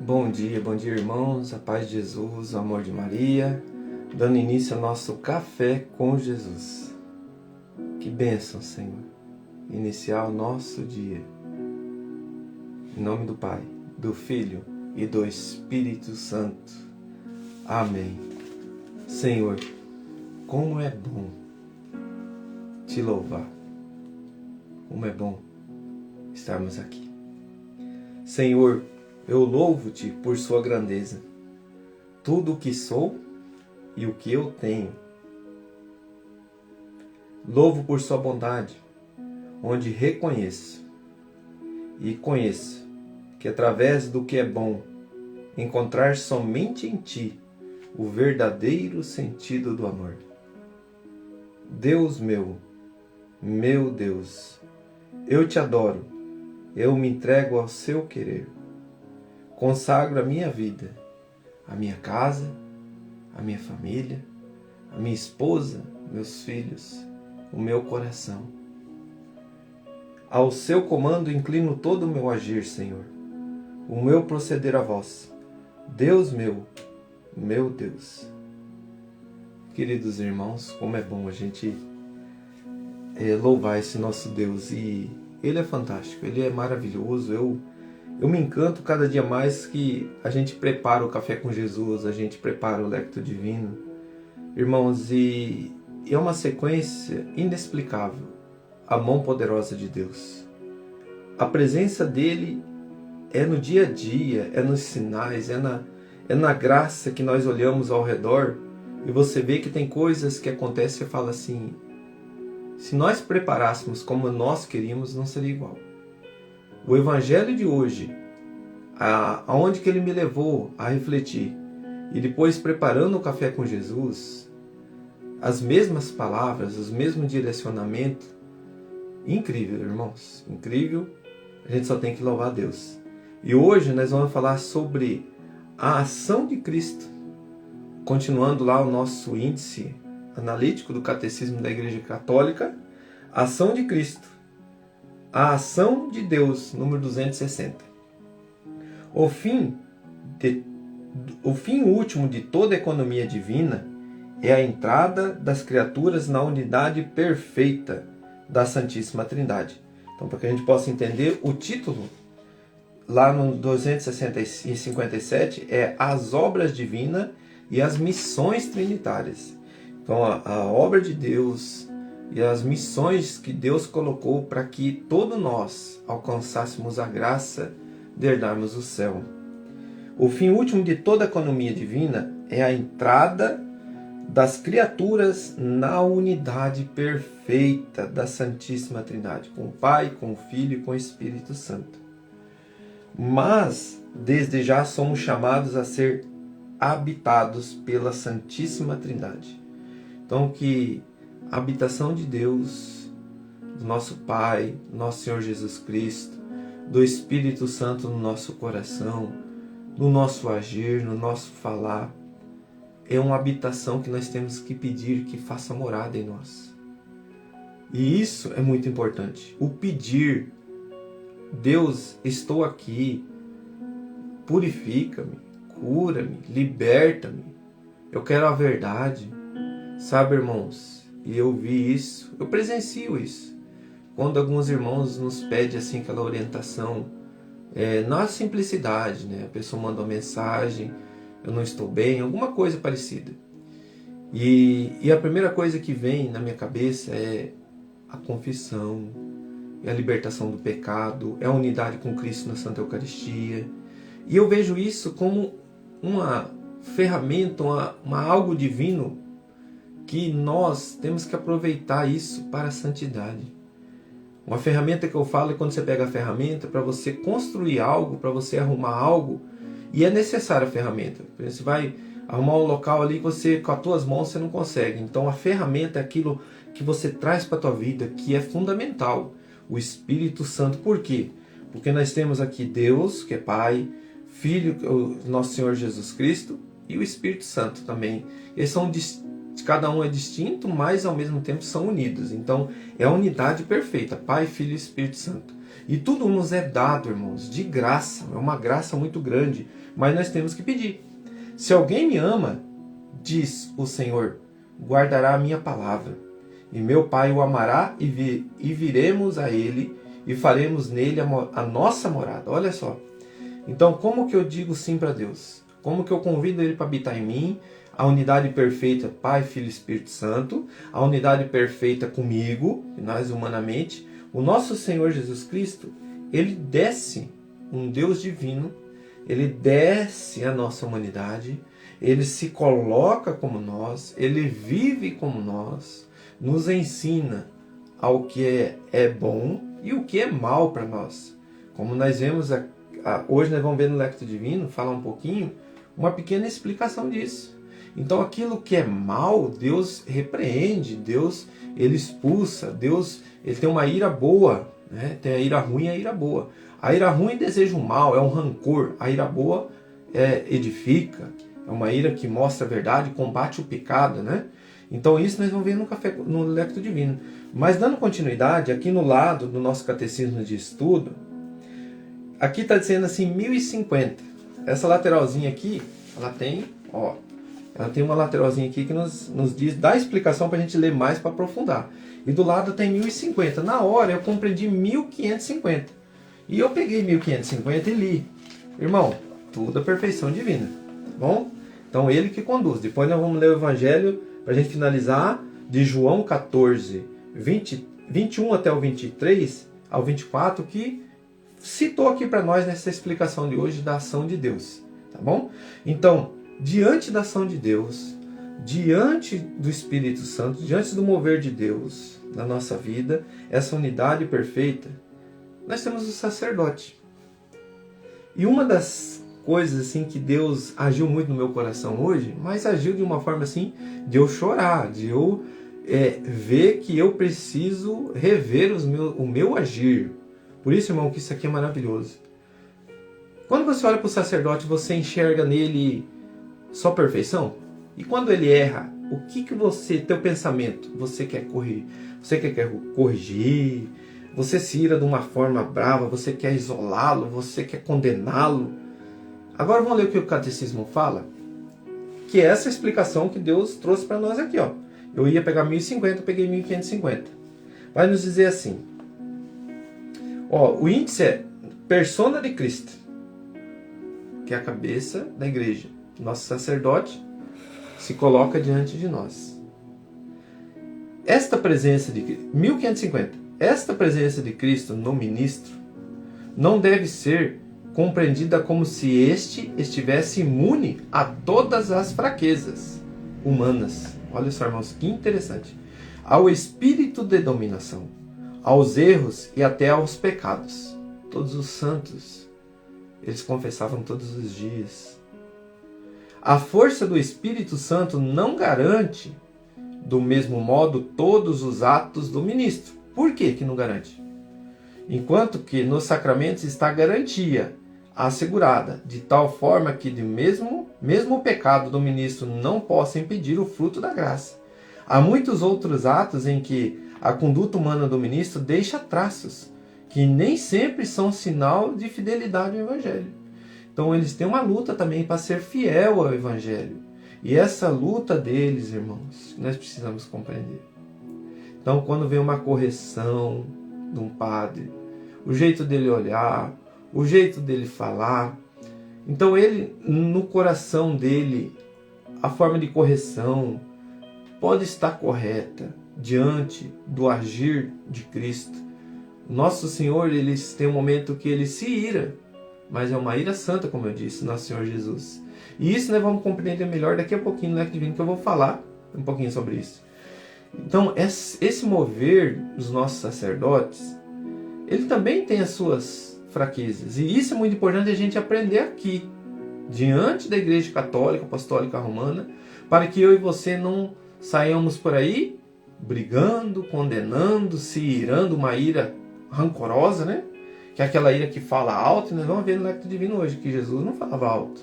Bom dia, irmãos, a paz de Jesus, o amor de Maria, dando início ao nosso Café com Jesus. Que bênção, Senhor, iniciar o nosso dia. Em nome do Pai, do Filho e do Espírito Santo. Amém. Senhor, como é bom te louvar, como é bom estarmos aqui. Senhor, eu louvo-te por sua grandeza, tudo o que sou e o que eu tenho. Louvo por sua bondade, onde reconheço e conheço que através do que é bom, encontrar somente em ti o verdadeiro sentido do amor. Deus meu Deus, eu te adoro, eu me entrego ao seu querer. Consagro a minha vida, a minha casa, a minha família, a minha esposa, meus filhos, o meu coração. Ao seu comando inclino todo o meu agir, Senhor, o meu proceder a vós. Deus meu Deus. Queridos irmãos, como é bom a gente louvar esse nosso Deus. E Ele é fantástico, Ele é maravilhoso. Eu me encanto cada dia mais que a gente prepara o Café com Jesus, a gente prepara o Lectio Divino. Irmãos, e é uma sequência inexplicável, a mão poderosa de Deus. A presença dEle é no dia a dia, é nos sinais, é na graça que nós olhamos ao redor e você vê que tem coisas que acontecem e fala assim, se nós preparássemos como nós queríamos, não seria igual. O Evangelho de hoje, aonde que ele me levou a refletir, e depois preparando o Café com Jesus, as mesmas palavras, os mesmos direcionamentos, incrível, irmãos, incrível, a gente só tem que louvar a Deus. E hoje nós vamos falar sobre a ação de Cristo, continuando lá o nosso índice analítico do Catecismo da Igreja Católica, a ação de Cristo, a ação de Deus, número 260. O fim último de toda a economia divina é a entrada das criaturas na unidade perfeita da Santíssima Trindade. Então, para que a gente possa entender, o título, lá no 257, é As Obras Divinas e as Missões Trinitárias. Então, a obra de Deus e as missões que Deus colocou para que todos nós alcançássemos a graça de herdarmos o céu. O fim último de toda a economia divina é a entrada das criaturas na unidade perfeita da Santíssima Trindade, com o Pai, com o Filho e com o Espírito Santo. Mas, desde já, somos chamados a ser habitados pela Santíssima Trindade. Então, que a habitação de Deus, do nosso Pai, nosso Senhor Jesus Cristo, do Espírito Santo no nosso coração, no nosso agir, no nosso falar, é uma habitação que nós temos que pedir que faça morada em nós. E isso é muito importante. O pedir, Deus, estou aqui, purifica-me, cura-me, liberta-me, eu quero a verdade. Sabe, irmãos, e eu vi isso, eu presencio isso. Quando alguns irmãos nos pedem assim aquela orientação, na simplicidade, né? A pessoa manda uma mensagem, eu não estou bem, alguma coisa parecida. E a primeira coisa que vem na minha cabeça é a confissão, é a libertação do pecado, é a unidade com Cristo na Santa Eucaristia. E eu vejo isso como uma ferramenta, algo divino, que nós temos que aproveitar isso para a santidade. Uma ferramenta que eu falo é quando você pega a ferramenta para você construir algo, para você arrumar algo, e é necessária a ferramenta. Você vai arrumar um local ali que você, com as tuas mãos, você não consegue. Então a ferramenta é aquilo que você traz para a tua vida, que é fundamental. O Espírito Santo. Por quê? Porque nós temos aqui Deus, que é Pai, Filho, o nosso Senhor Jesus Cristo, e o Espírito Santo também. Eles são cada um é distinto, mas ao mesmo tempo são unidos. Então é a unidade perfeita, Pai, Filho e Espírito Santo. E tudo nos é dado, irmãos, de graça. É uma graça muito grande, mas nós temos que pedir. Se alguém me ama, diz o Senhor, guardará a minha palavra. E meu Pai o amará e viremos a ele e faremos nele a nossa morada. Olha só. Então, como que eu digo sim para Deus? Como que eu convido Ele para habitar em mim? A unidade perfeita, Pai, Filho e Espírito Santo. A unidade perfeita comigo, nós humanamente. O nosso Senhor Jesus Cristo, Ele desce, um Deus divino. Ele desce a nossa humanidade. Ele se coloca como nós. Ele vive como nós. Nos ensina ao que é bom e o que é mal para nós. Como nós vemos hoje, nós vamos ver no Lectio Divino, falar um pouquinho, uma pequena explicação disso. Então aquilo que é mal, Deus repreende, Deus ele expulsa, Deus ele tem uma ira boa, né? Tem a ira ruim e a ira boa. A ira ruim deseja o mal, é um rancor. A ira boa edifica, é uma ira que mostra a verdade, combate o pecado, né? Então isso nós vamos ver no Lectio Divino. Mas dando continuidade, aqui no lado do nosso catecismo de estudo, aqui está dizendo assim 1050. Essa lateralzinha aqui, ela tem uma lateralzinha aqui que nos dá a explicação para a gente ler mais, para aprofundar. E do lado tem 1050. Na hora eu compreendi 1550. E eu peguei 1550 e li. Irmão, tudo a perfeição divina. Tá bom? Então ele que conduz. Depois nós vamos ler o Evangelho para a gente finalizar de João 14, 21 até o 23 ao 24, que citou aqui para nós nessa explicação de hoje da ação de Deus. Tá bom? Então, diante da ação de Deus, diante do Espírito Santo, diante do mover de Deus na nossa vida, essa unidade perfeita, nós temos o sacerdote. E uma das coisas assim que Deus agiu muito no meu coração hoje, mas agiu de uma forma assim de eu chorar, de eu ver que eu preciso rever o meu agir. Por isso, irmão, que isso aqui é maravilhoso. Quando você olha para o sacerdote, você enxerga nele só perfeição? E quando ele erra, o que teu pensamento, você quer corrigir? Você quer corrigir? Você se ira de uma forma brava? Você quer isolá-lo? Você quer condená-lo? Agora vamos ler o que o catecismo fala, que é essa explicação que Deus trouxe para nós aqui. Ó. Eu ia pegar 1050, peguei 1550. Vai nos dizer assim. O índice é persona de Cristo, que é a cabeça da igreja. Nosso sacerdote se coloca diante de nós. Esta presença de 1550, esta presença de Cristo no ministro não deve ser compreendida como se este estivesse imune a todas as fraquezas humanas. Olha só, irmãos, que interessante. Ao espírito de dominação, aos erros e até aos pecados. Todos os santos, eles confessavam todos os dias. A força do Espírito Santo não garante, do mesmo modo, todos os atos do ministro. Por que não garante? Enquanto que nos sacramentos está a garantia assegurada, de tal forma que mesmo o pecado do ministro não possa impedir o fruto da graça. Há muitos outros atos em que a conduta humana do ministro deixa traços, que nem sempre são sinal de fidelidade ao Evangelho. Então eles têm uma luta também para ser fiel ao Evangelho. E essa luta deles, irmãos, nós precisamos compreender. Então quando vem uma correção de um padre, o jeito dele olhar, o jeito dele falar, então ele, no coração dele, a forma de correção pode estar correta diante do agir de Cristo. Nosso Senhor, ele tem um momento que ele se ira, mas é uma ira santa, como eu disse, nosso Senhor Jesus. E isso nós vamos compreender melhor daqui a pouquinho no Lectio Divino, que eu vou falar um pouquinho sobre isso. Então, esse mover dos nossos sacerdotes, ele também tem as suas fraquezas. E isso é muito importante a gente aprender aqui, diante da Igreja Católica, Apostólica Romana, para que eu e você não saiamos por aí brigando, condenando, se irando, uma ira rancorosa, né? Que é aquela ira que fala alto. E nós vamos ver no Lectio Divino hoje que Jesus não falava alto.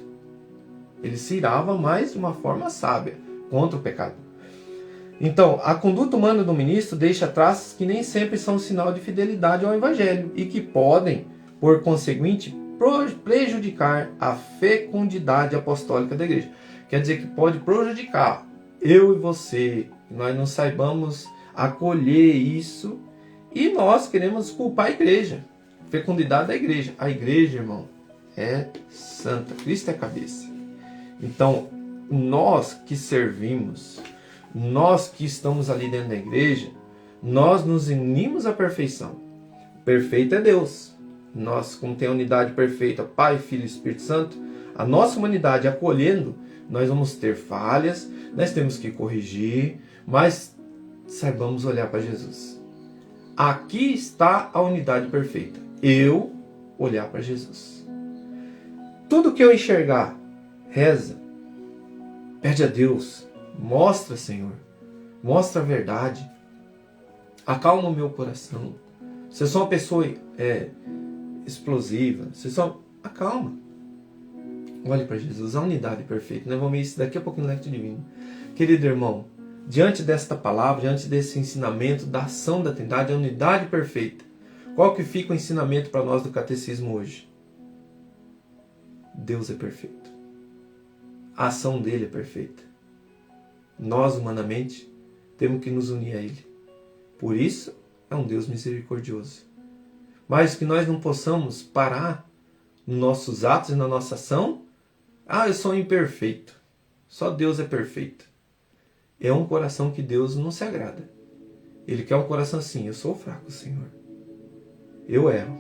Ele se irava, mas de uma forma sábia, contra o pecado. Então, a conduta humana do ministro deixa traços que nem sempre são sinal de fidelidade ao Evangelho e que podem, por conseguinte, prejudicar a fecundidade apostólica da igreja. Quer dizer que pode prejudicar eu e você, que nós não saibamos acolher isso, e nós queremos culpar a igreja. Fecundidade da igreja. A igreja, irmão, é santa. Cristo é a cabeça. Então, nós que servimos, nós que estamos ali dentro da igreja, nós nos unimos à perfeição. Perfeito é Deus. Nós, como tem a unidade perfeita, Pai, Filho e Espírito Santo, a nossa humanidade acolhendo, nós vamos ter falhas, nós temos que corrigir, mas saibamos olhar para Jesus. Aqui está a unidade perfeita. Eu olhar para Jesus. Tudo que eu enxergar, reza, pede a Deus, mostra, Senhor, mostra a verdade, acalma o meu coração. Se eu sou uma pessoa explosiva, se eu sou... acalma. Olhe para Jesus, a unidade perfeita. Nós vamos ver isso daqui a pouco no Lectio Divino. Querido irmão, diante desta palavra, diante desse ensinamento da ação da Trindade, a unidade perfeita, qual que fica o ensinamento para nós do catecismo hoje? Deus é perfeito. A ação dele é perfeita. Nós, humanamente, temos que nos unir a ele. Por isso, é um Deus misericordioso. Mas que nós não possamos parar nos nossos atos e na nossa ação. Eu sou imperfeito. Só Deus é perfeito. É um coração que Deus não se agrada. Ele quer um coração assim: eu sou fraco, Senhor. Eu erro.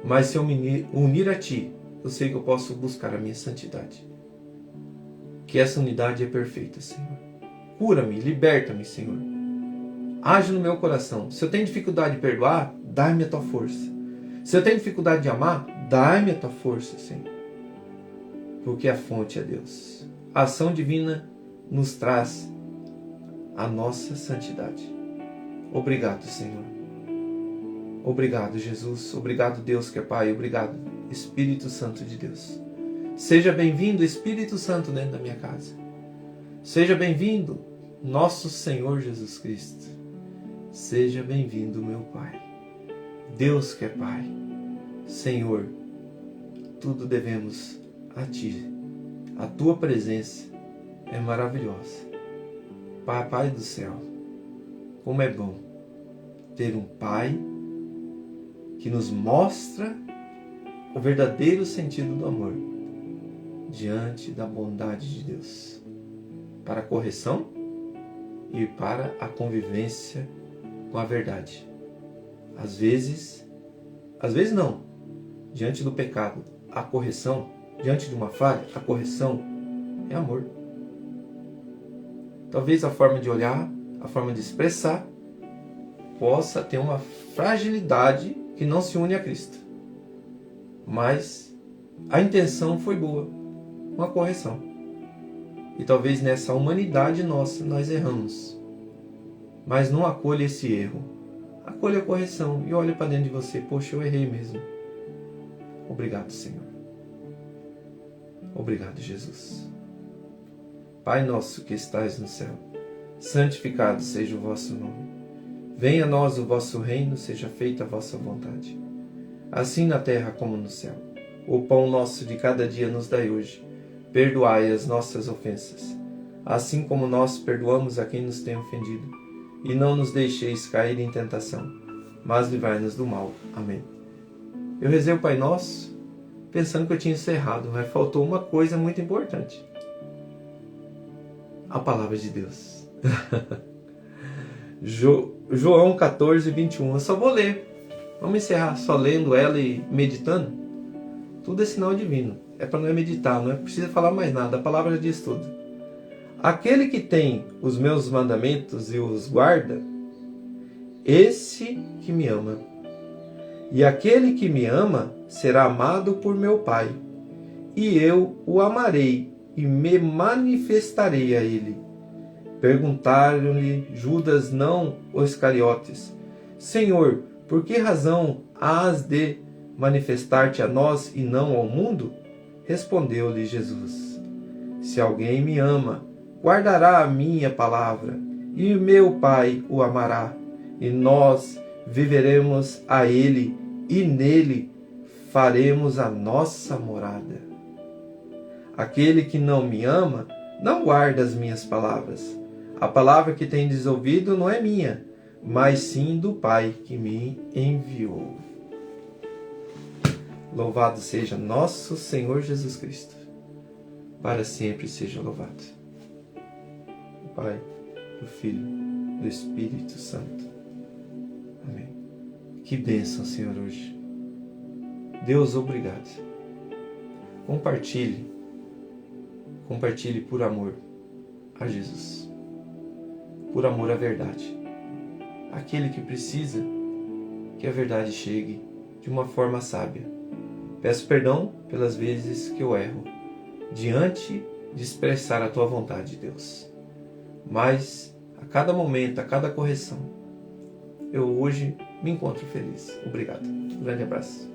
Mas se eu me unir a Ti, eu sei que eu posso buscar a minha santidade. Que essa unidade é perfeita, Senhor. Cura-me, liberta-me, Senhor. Age no meu coração. Se eu tenho dificuldade de perdoar, dá-me a Tua força. Se eu tenho dificuldade de amar, dá-me a Tua força, Senhor. Porque a fonte é Deus. A ação divina nos traz a nossa santidade. Obrigado, Senhor. Obrigado, Jesus. Obrigado, Deus que é Pai. Obrigado, Espírito Santo de Deus. Seja bem-vindo, Espírito Santo, dentro da minha casa. Seja bem-vindo, nosso Senhor Jesus Cristo. Seja bem-vindo, meu Pai. Deus que é Pai. Senhor, tudo devemos a Ti. A Tua presença é maravilhosa. Pai do céu, como é bom ter um Pai que nos mostra o verdadeiro sentido do amor diante da bondade de Deus, para a correção e para a convivência com a verdade. Às vezes não, diante do pecado, a correção, diante de uma falha, a correção é amor. Talvez a forma de olhar, a forma de expressar, possa ter uma fragilidade que não se une a Cristo. Mas a intenção foi boa, uma correção. E talvez nessa humanidade nossa nós erramos. Mas não acolha esse erro. Acolha a correção e olhe para dentro de você. Poxa, eu errei mesmo. Obrigado, Senhor. Obrigado, Jesus. Pai nosso que estais no céu, santificado seja o vosso nome. Venha a nós o vosso reino, seja feita a vossa vontade, assim na terra como no céu. O pão nosso de cada dia nos dai hoje. Perdoai as nossas ofensas, assim como nós perdoamos a quem nos tem ofendido. E não nos deixeis cair em tentação, mas livrai-nos do mal. Amém. Eu rezei o Pai Nosso pensando que eu tinha encerrado, mas faltou uma coisa muito importante. A palavra de Deus. João 14, 21. Eu só vou ler. Vamos encerrar só lendo ela e meditando? Tudo é sinal divino. É para nós meditar, não é precisa falar mais nada. A palavra já diz tudo. Aquele que tem os meus mandamentos e os guarda, esse que me ama. E aquele que me ama será amado por meu Pai. E eu o amarei e me manifestarei a ele. Perguntaram-lhe Judas, não os Iscariotes: Senhor, por que razão hás de manifestar-te a nós e não ao mundo? Respondeu-lhe Jesus: Se alguém me ama, guardará a minha palavra, e meu Pai o amará, e nós viveremos a ele, e nele faremos a nossa morada. Aquele que não me ama, não guarda as minhas palavras. A palavra que tendes ouvido não é minha, mas sim do Pai que me enviou. Louvado seja nosso Senhor Jesus Cristo. Para sempre seja louvado. Do Pai, do Filho, do Espírito Santo. Amém. Que bênção, Senhor, hoje. Deus, obrigado. Compartilhe por amor a Jesus. Por amor à verdade. Aquele que precisa que a verdade chegue de uma forma sábia. Peço perdão pelas vezes que eu erro diante de expressar a tua vontade, Deus. Mas a cada momento, a cada correção, eu hoje me encontro feliz. Obrigado. Um grande abraço.